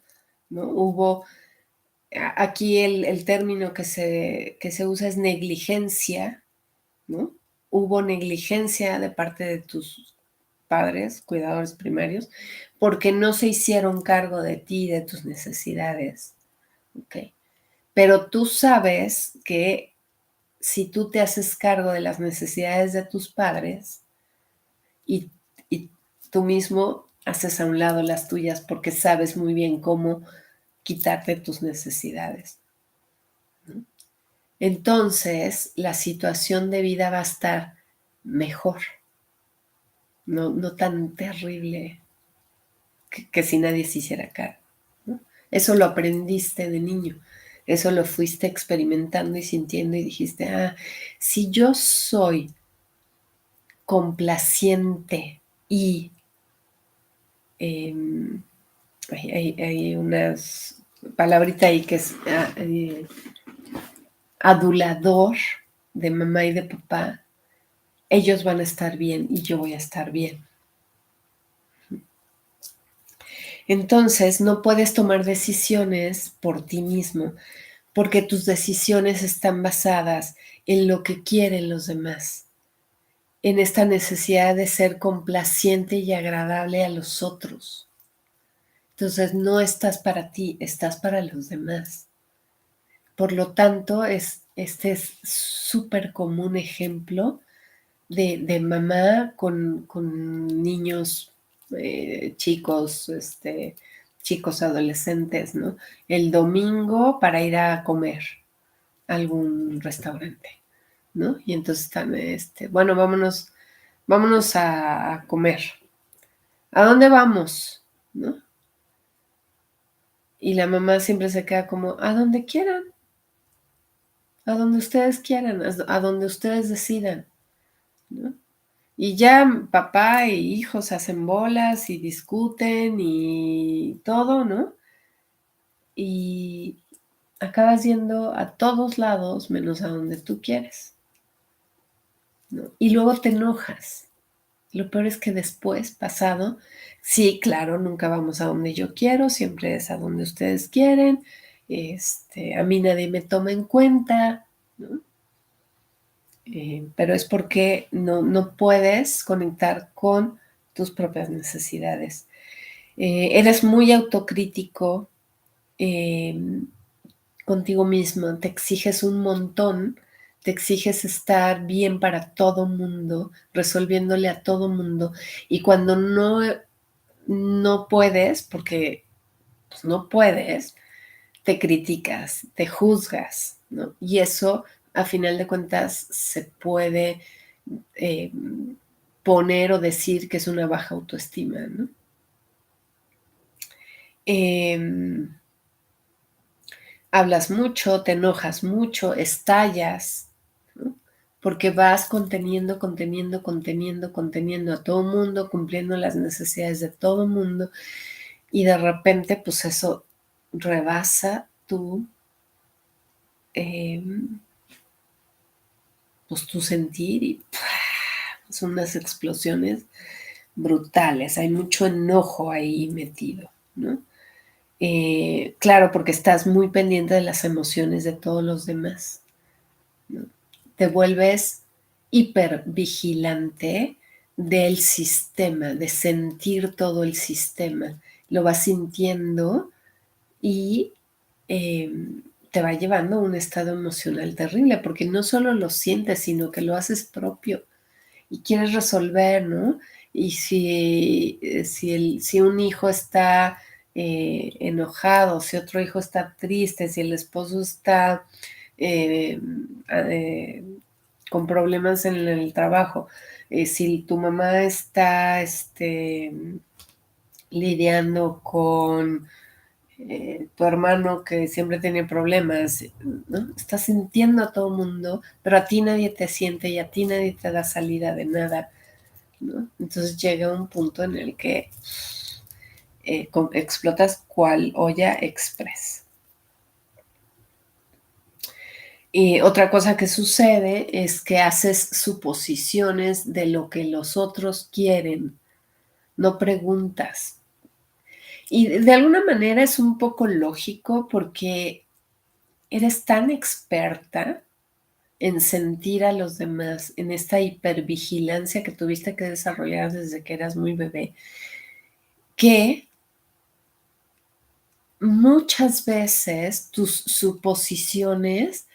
¿no? Aquí el término que se usa es negligencia, ¿no? Hubo negligencia de parte de tus padres, cuidadores primarios, porque no se hicieron cargo de ti y de tus necesidades. ¿Ok? Pero tú sabes que si tú te haces cargo de las necesidades de tus padres y, y tú mismo haces a un lado las tuyas porque sabes muy bien cómo quitarte tus necesidades, ¿no? Entonces la situación de vida va a estar mejor, no tan terrible que si nadie se hiciera cargo, ¿no? Eso lo aprendiste de niño, eso lo fuiste experimentando y sintiendo y dijiste, si yo soy complaciente y eh, hay unas palabrita ahí que es adulador de mamá y de papá, ellos van a estar bien y yo voy a estar bien. Entonces no puedes tomar decisiones por ti mismo porque tus decisiones están basadas en lo que quieren los demás, en esta necesidad de ser complaciente y agradable a los otros. Entonces no estás para ti, estás para los demás. Por lo tanto, este es súper común ejemplo de mamá con niños chicos, chicos adolescentes, ¿no? El domingo para ir a comer a algún restaurante, ¿no? Y entonces están, bueno, vámonos a comer. ¿A dónde vamos? ¿No? Y la mamá siempre se queda como, a donde quieran, a donde ustedes quieran, a donde ustedes decidan, ¿no? Y ya papá e hijos hacen bolas y discuten y todo, ¿no? Y acabas yendo a todos lados menos a donde tú quieres, ¿no? Y luego te enojas. Lo peor es que después, pasado, sí, claro, nunca vamos a donde yo quiero, siempre es a donde ustedes quieren, a mí nadie me toma en cuenta, ¿no? Pero es porque no puedes conectar con tus propias necesidades. Eres muy autocrítico eh, contigo mismo, te exiges un montón, te exiges estar bien para todo mundo, resolviéndole a todo mundo, y cuando no puedes, porque pues, no puedes, te criticas, te juzgas, ¿no? Y eso, a final de cuentas, se puede eh, poner o decir que es una baja autoestima, ¿no? Eh, Hablas mucho, te enojas mucho, estallas, ¿no? Porque vas conteniendo a todo mundo, cumpliendo las necesidades de todo mundo, y de repente, pues eso rebasa eh, pues, tu sentir y son unas explosiones brutales. Hay mucho enojo ahí metido, ¿no? Claro, porque estás muy pendiente de las emociones de todos los demás, ¿no? Te vuelves hipervigilante del sistema, de sentir todo el sistema. Lo vas sintiendo y eh, te va llevando a un estado emocional terrible, porque no solo lo sientes, sino que lo haces propio y quieres resolver, ¿no? Y si un hijo está enojado, si otro hijo está triste, si el esposo está eh, eh, con problemas en el trabajo, si tu mamá está lidiando con tu hermano que siempre tiene problemas, ¿no? Estás sintiendo a todo el mundo, pero a ti nadie te siente y a ti nadie te da salida de nada, ¿no? Entonces llega un punto en el que explotas cual olla express. Y otra cosa que sucede es que haces suposiciones de lo que los otros quieren, no preguntas. Y de alguna manera es un poco lógico porque eres tan experta en sentir a los demás, en esta hipervigilancia que tuviste que desarrollar desde que eras muy bebé, que muchas veces tus suposiciones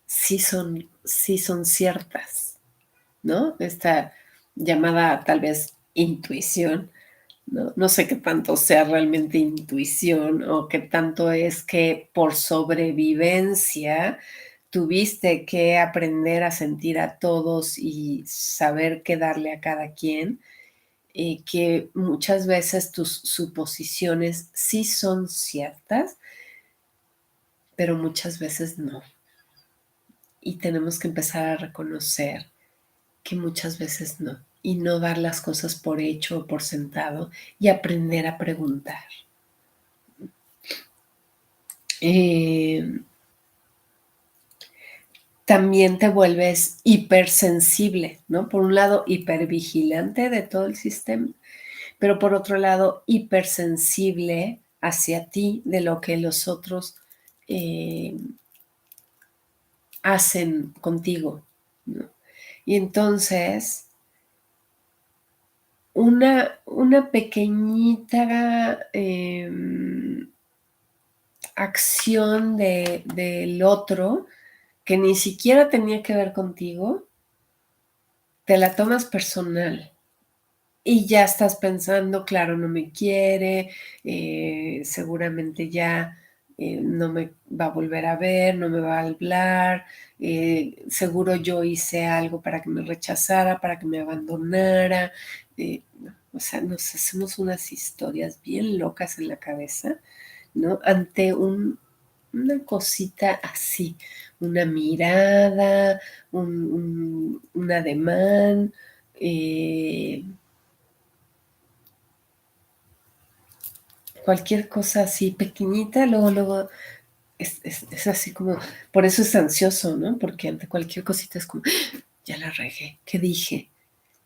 sí son ciertas, ¿no? Esta llamada tal vez intuición, ¿no? No sé qué tanto sea realmente intuición o qué tanto es que por sobrevivencia tuviste que aprender a sentir a todos y saber qué darle a cada quien, que muchas veces tus suposiciones sí son ciertas, pero muchas veces no. Y tenemos que empezar a reconocer que muchas veces no, y no dar las cosas por hecho o por sentado y aprender a preguntar. Eh, También te vuelves hipersensible, ¿no? Por un lado, hipervigilante de todo el sistema, pero por otro lado, hipersensible hacia ti de lo que los otros eh, hacen contigo, ¿no? Y entonces, una pequeñita acción del otro que ni siquiera tenía que ver contigo, te la tomas personal y ya estás pensando, claro, no me quiere, seguramente ya no me va a volver a ver, no me va a hablar, seguro yo hice algo para que me rechazara, para que me abandonara. No, o sea, nos hacemos unas historias bien locas en la cabeza, ¿no? Ante una cosita así, una mirada, un ademán, cualquier cosa así pequeñita, luego es así como, por eso es ansioso, ¿no? Porque ante cualquier cosita es como, ¡ah! Ya la regué, ¿qué dije?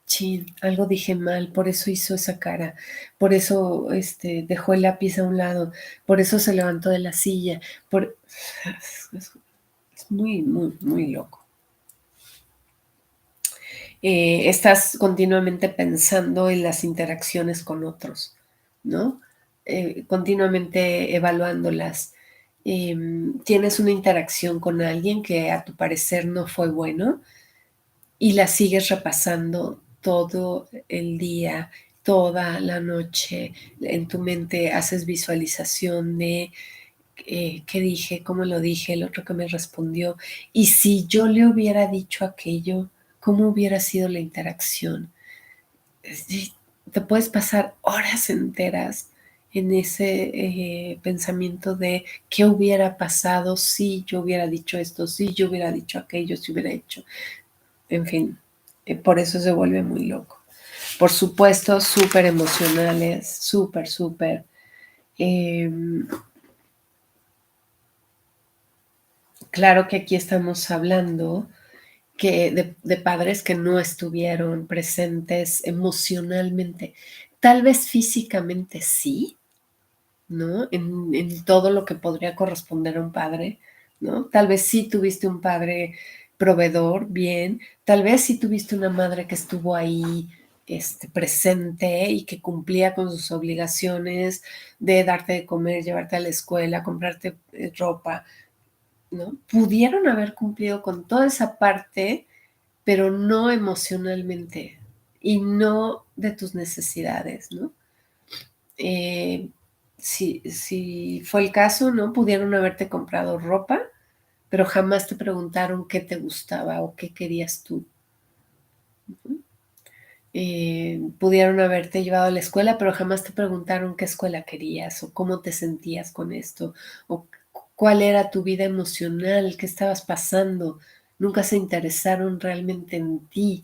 Chin, algo dije mal, por eso hizo esa cara, por eso dejó el lápiz a un lado, por eso se levantó de la silla, es muy, muy, muy loco. Estás continuamente pensando en las interacciones con otros, ¿no? Continuamente evaluándolas. Tienes una interacción con alguien que a tu parecer no fue bueno y la sigues repasando todo el día, toda la noche. En tu mente haces visualización de qué dije, cómo lo dije, el otro que me respondió. Y si yo le hubiera dicho aquello, ¿cómo hubiera sido la interacción? Te puedes pasar horas enteras en ese pensamiento de qué hubiera pasado si yo hubiera dicho esto, si yo hubiera dicho aquello, si hubiera hecho. En fin, por eso se vuelve muy loco. Por supuesto, súper emocionales, súper, súper. Eh, claro que aquí estamos hablando de padres que no estuvieron presentes emocionalmente. Tal vez físicamente sí, ¿no? En todo lo que podría corresponder a un padre, ¿no? Tal vez sí tuviste un padre proveedor, bien. Tal vez sí tuviste una madre que estuvo ahí presente y que cumplía con sus obligaciones de darte de comer, llevarte a la escuela, comprarte ropa, ¿no? Pudieron haber cumplido con toda esa parte, pero no emocionalmente y no de tus necesidades, ¿no? Si fue el caso, ¿no? Pudieron haberte comprado ropa, pero jamás te preguntaron qué te gustaba o qué querías tú. Pudieron haberte llevado a la escuela, pero jamás te preguntaron qué escuela querías o cómo te sentías con esto o cuál era tu vida emocional, qué estabas pasando. Nunca se interesaron realmente en ti.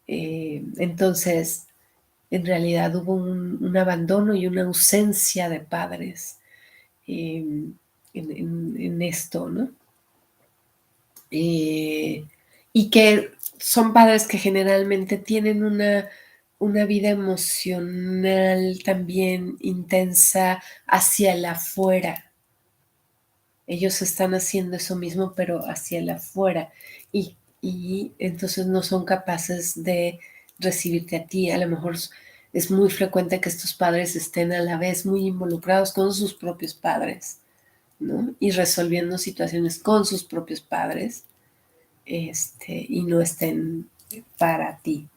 Entonces, en realidad hubo un abandono y una ausencia de padres en esto, ¿no? Y que son padres que generalmente tienen una vida emocional también intensa hacia el afuera. Ellos están haciendo eso mismo, pero hacia el afuera. Y entonces no son capaces de recibirte a ti. A lo mejor es muy frecuente que estos padres estén a la vez muy involucrados con sus propios padres, ¿no? Y resolviendo situaciones con sus propios padres, y no estén para ti.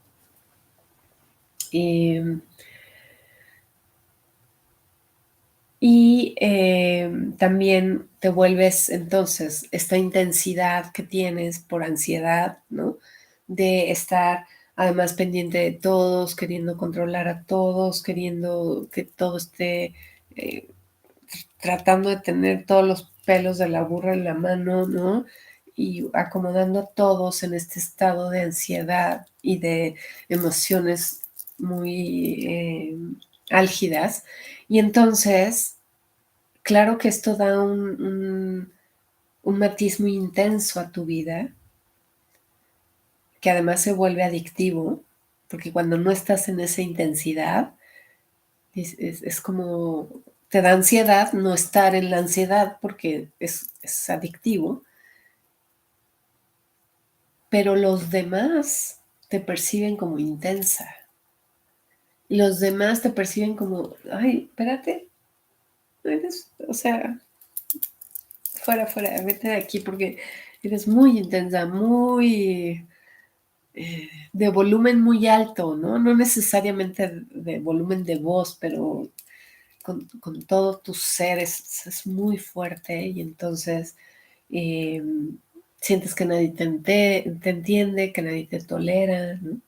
También te vuelves entonces esta intensidad que tienes por ansiedad, ¿no? De estar además pendiente de todos, queriendo controlar a todos, queriendo que todo esté, eh, tratando de tener todos los pelos de la burra en la mano, ¿no? Y acomodando a todos en este estado de ansiedad y de emociones muy álgidas. Y entonces, claro que esto da un matiz muy intenso a tu vida, que además se vuelve adictivo, porque cuando no estás en esa intensidad, es como, te da ansiedad no estar en la ansiedad porque es adictivo, pero los demás te perciben como intensa. Los demás te perciben como, ay, espérate, o sea, fuera, vete de aquí porque eres muy intensa, muy de volumen muy alto, ¿no? No necesariamente de volumen de voz, pero con todo tu ser es muy fuerte y entonces eh, sientes que nadie te entiende, que nadie te tolera, ¿no?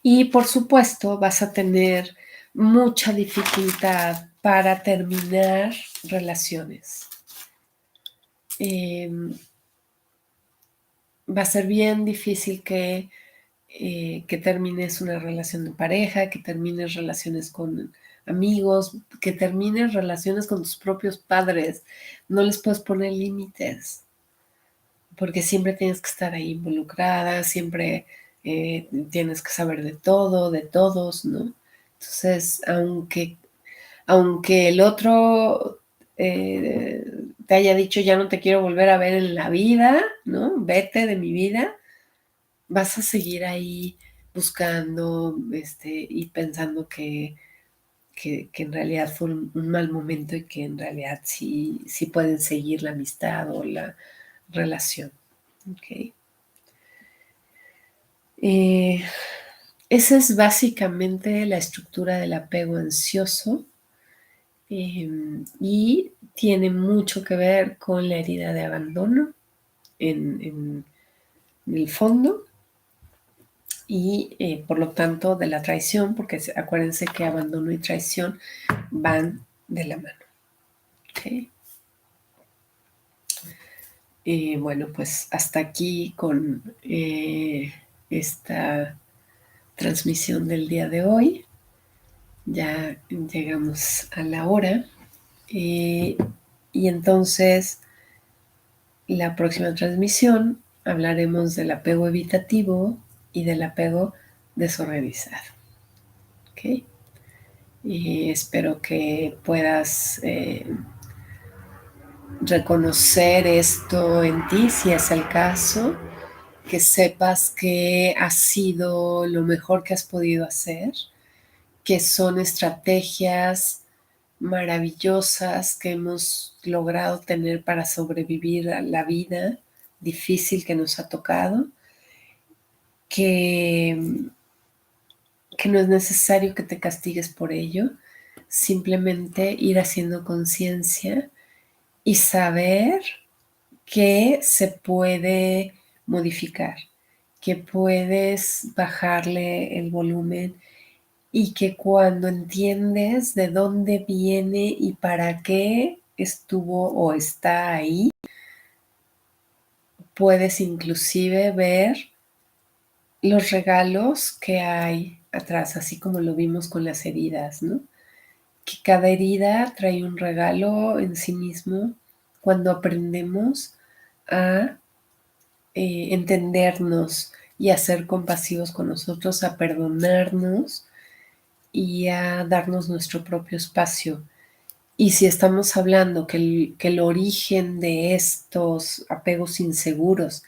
Y por supuesto vas a tener mucha dificultad para terminar relaciones. Eh, Va a ser bien difícil que termines una relación de pareja, que termines relaciones con amigos, que termines relaciones con tus propios padres. No les puedes poner límites, porque siempre tienes que estar ahí involucrada, siempre tienes que saber de todo, de todos, ¿no? Entonces, aunque el otro te haya dicho ya no te quiero volver a ver en la vida, ¿no? Vete de mi vida, vas a seguir ahí buscando y pensando que en realidad fue un mal momento y que en realidad sí pueden seguir la amistad o la relación. ¿Okay? Eh, Esa es básicamente la estructura del apego ansioso y tiene mucho que ver con la herida de abandono en el fondo y por lo tanto de la traición, porque acuérdense que abandono y traición van de la mano. ¿Okay? Bueno, pues hasta aquí con esta transmisión del día de hoy. Ya llegamos a la hora. Y entonces, la próxima transmisión hablaremos del apego evitativo y del apego desorganizado. ¿Okay? Y espero que puedas reconocer esto en ti, si es el caso, que sepas que ha sido lo mejor que has podido hacer, que son estrategias maravillosas que hemos logrado tener para sobrevivir a la vida difícil que nos ha tocado, que, que no es necesario que te castigues por ello, simplemente ir haciendo conciencia y saber que se puede modificar, que puedes bajarle el volumen y que cuando entiendes de dónde viene y para qué estuvo o está ahí, puedes inclusive ver los regalos que hay atrás, así como lo vimos con las heridas, ¿no? Que cada herida trae un regalo en sí mismo cuando aprendemos a entendernos y a ser compasivos con nosotros, a perdonarnos y a darnos nuestro propio espacio. Y si estamos hablando que el origen de estos apegos inseguros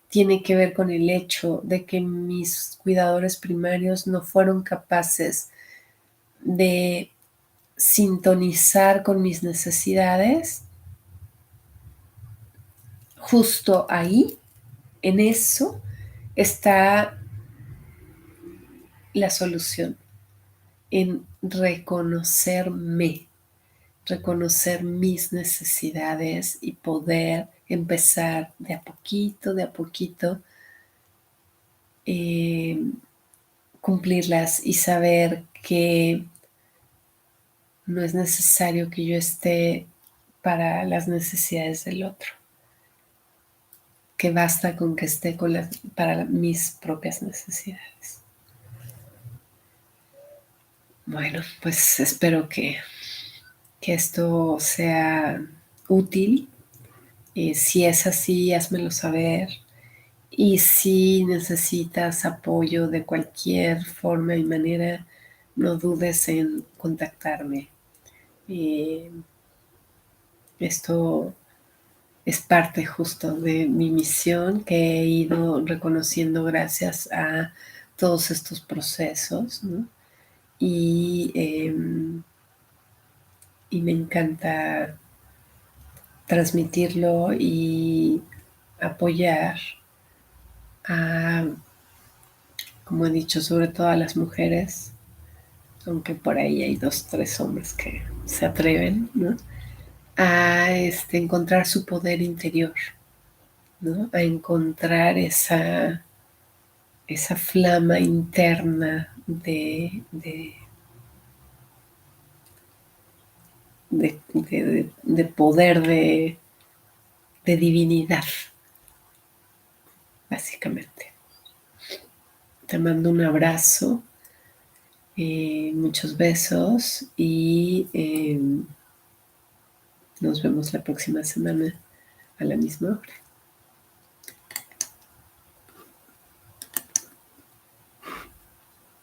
tiene que ver con el hecho de que mis cuidadores primarios no fueron capaces de sintonizar con mis necesidades, justo ahí, en eso, está la solución, en reconocerme, reconocer mis necesidades y poder empezar de a poquito, eh, cumplirlas y saber que no es necesario que yo esté para las necesidades del otro, que basta con que esté para mis propias necesidades. Bueno, pues espero que esto sea útil. Si es así, házmelo saber. Y si necesitas apoyo de cualquier forma y manera, no dudes en contactarme. Eh, Esto es parte justo de mi misión que he ido reconociendo gracias a todos estos procesos, ¿no? Y, y me encanta transmitirlo y apoyar a, como he dicho, sobre todo a las mujeres, aunque por ahí hay 2, 3 hombres que se atreven, ¿no? A encontrar su poder interior, ¿no? A encontrar esa flama interna de poder, de divinidad, básicamente. Te mando un abrazo, muchos besos y nos vemos la próxima semana a la misma hora.